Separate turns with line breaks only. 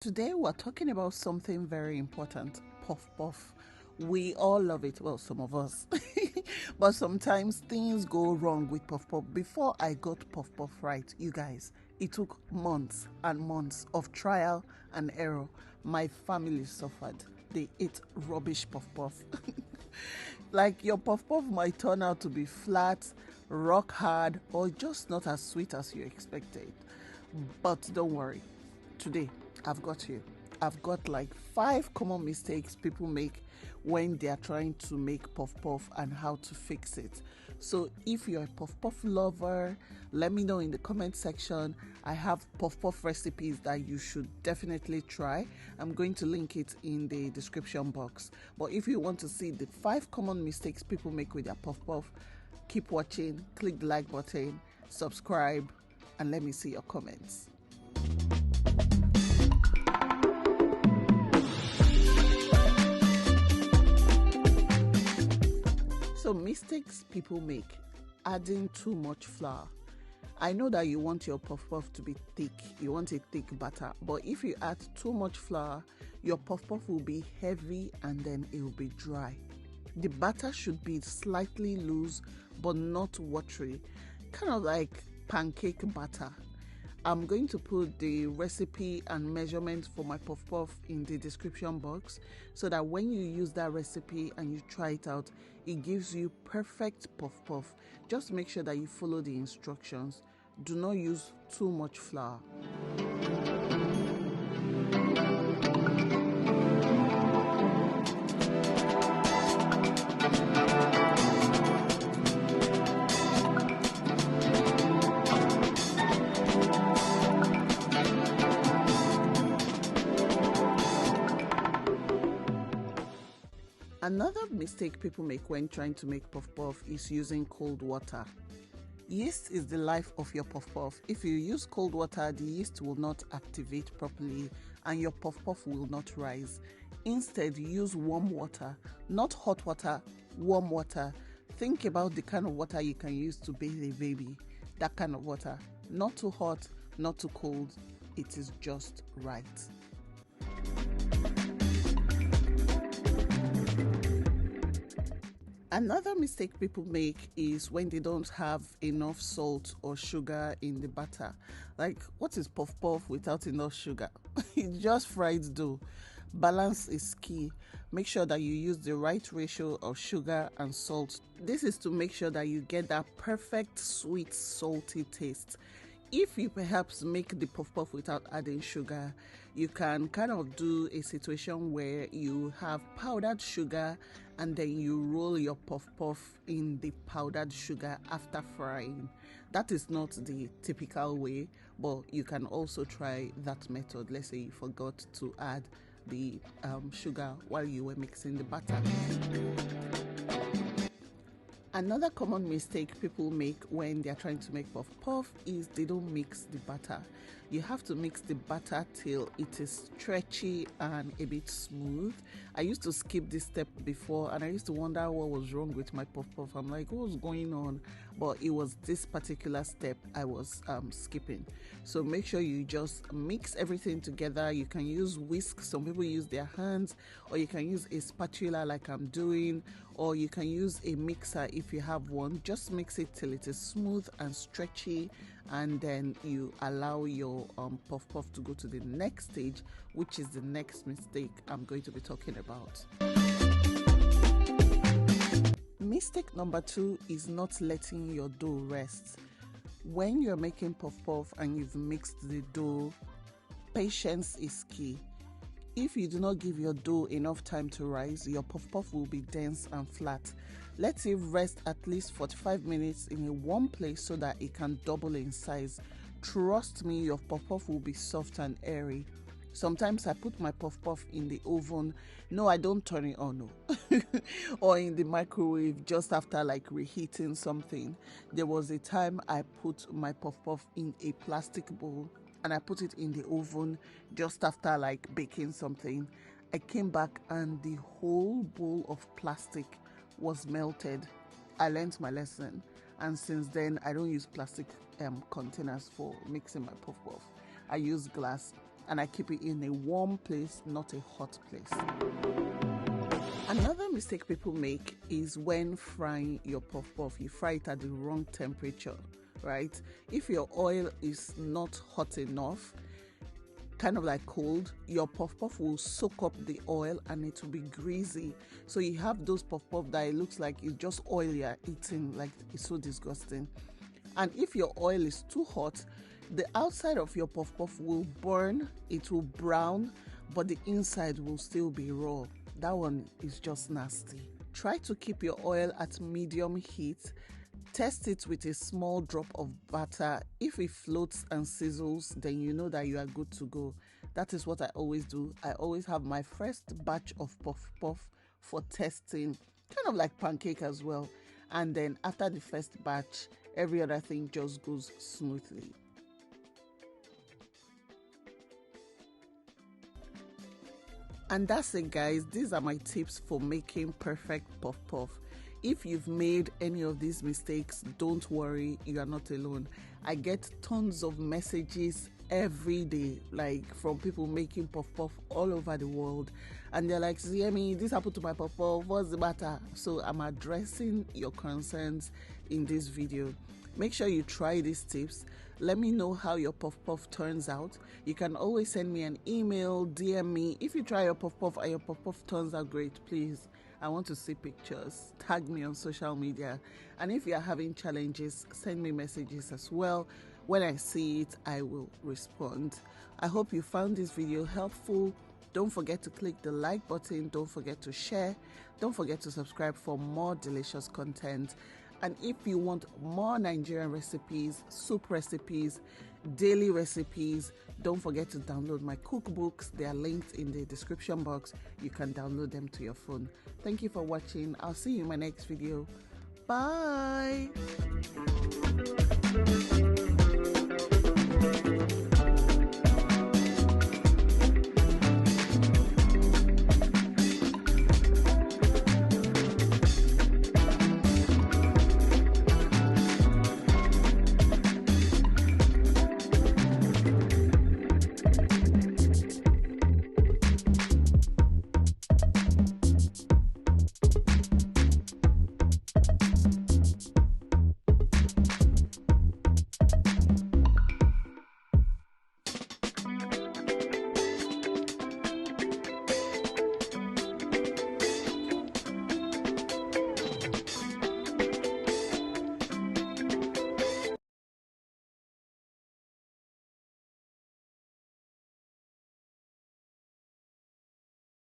Today we're talking about something very important, puff puff. We all love it, well, some of us. But sometimes things go wrong with puff puff. Before I got puff puff right, you guys, it took months and months of trial and error. My family suffered. They ate rubbish puff puff. Like your puff puff might turn out to be flat, rock hard, or just not as sweet as you expected. But don't worry, today I've got you. I've got like 5 common mistakes people make when they are trying to make puff puff and how to fix it. So if you're a puff puff lover, let me know in the comment section. I have puff puff recipes that you should definitely try. I'm going to link it in the description box. But if you want to see the 5 common mistakes people make with their puff puff, keep watching, click the like button, subscribe, and let me see your comments. So mistakes people make: adding too much flour. I know that you want your puff puff to be thick, you want a thick batter, but if you add too much flour, your puff puff will be heavy and then it will be dry. The batter should be slightly loose but not watery, kind of like pancake batter. I'm going to put the recipe and measurements for my puff puff in the description box so that when you use that recipe and you try it out, it gives you perfect puff puff. Just make sure that you follow the instructions. Do not use too much flour. Another mistake people make when trying to make puff puff is using cold water. Yeast is the life of your puff puff. If you use cold water, the yeast will not activate properly and your puff puff will not rise. Instead, use warm water, not hot water, warm water. Think about the kind of water you can use to bathe a baby. That kind of water. Not too hot, not too cold. It is just right. Another mistake people make is when they don't have enough salt or sugar in the batter. Like, what is puff puff without enough sugar? It's just fried dough. Balance is key. Make sure that you use the right ratio of sugar and salt. This is to make sure that you get that perfect sweet, salty taste. If you perhaps make the puff puff without adding sugar, you can kind of do a situation where you have powdered sugar and then you roll your puff puff in the powdered sugar after frying. That is not the typical way, but you can also try that method. Let's say you forgot to add the sugar while you were mixing the batter. Another common mistake people make when they're trying to make puff puff is they don't mix the batter. You have to mix the batter till it is stretchy and a bit smooth. I used to skip this step before and I used to wonder what was wrong with my puff puff. I'm like, what was going on? But it was this particular step I was skipping. So make sure you just mix everything together. You can use whisk. Some people use their hands, or you can use a spatula like I'm doing, or you can use a mixer if you have one. Just mix it till it is smooth and stretchy, and then you allow your puff puff to go to the next stage, which is the next mistake I'm going to be talking about. Mistake number 2 is not letting your dough rest. When you're making puff puff and you've mixed the dough, patience is key. If you do not give your dough enough time to rise, your puff puff will be dense and flat. Let it rest at least 45 minutes in a warm place so that it can double in size. Trust me, your puff puff will be soft and airy. Sometimes I put my puff puff in the oven. No, I don't turn it on, no. Or in the microwave just after like reheating something. There was a time I put my puff puff in a plastic bowl and I put it in the oven just after like baking something. I came back and the whole bowl of plastic was melted. I learned my lesson, and since then I don't use plastic containers for mixing my puff puff. I use glass. and I keep it in a warm place, not a hot place. Another mistake people make is when frying your puff puff. You fry it at the wrong temperature, right? If your oil is not hot enough, kind of like cold, your puff puff will soak up the oil and it will be greasy. So you have those puff puff that it looks like it's just oil you're eating, like it's so disgusting. And if your oil is too hot, the outside of your puff puff will burn, it will brown, but the inside will still be raw. That one is just nasty. Try to keep your oil at medium heat. Test it with a small drop of butter. If it floats and sizzles, then you know that you are good to go. That is what I always do. I always have my first batch of puff puff for testing, kind of like pancake as well. And then after the first batch, every other thing just goes smoothly. And that's it, guys. These are my tips for making perfect puff puff. If you've made any of these mistakes, don't worry, you are not alone. I get tons of messages every day, like from people making puff puff all over the world, and they're like, "SisiYemmie, this happened to my puff puff, what's the matter?" So I'm addressing your concerns in this video. Make sure you try these tips. Let me know how your puff puff turns out. You can always send me an email, DM me. If you try your puff puff and your puff puff turns out great, please, I want to see pictures. Tag me on social media. And if you are having challenges, send me messages as well. When I see it, I will respond. I hope you found this video helpful. Don't forget to click the like button. Don't forget to share. Don't forget to subscribe for more delicious content. And if you want more Nigerian recipes, soup recipes, daily recipes, don't forget to download my cookbooks. They are linked in the description box. You can download them to your phone. Thank you for watching. I'll see you in my next video. Bye.